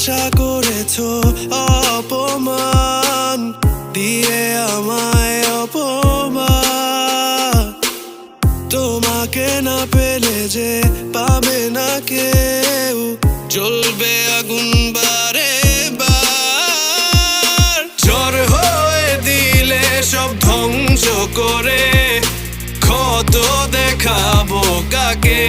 আশা করেছো অপমান দিয়ে আমায় অপমান। তোমাকে না পেলে যে পাবে না কেউ, জ্বলবে আগুন বারে বার। ঝড় হয়ে দিলে সব ধ্বংস করে, ক্ষত দেখাবো কাকে?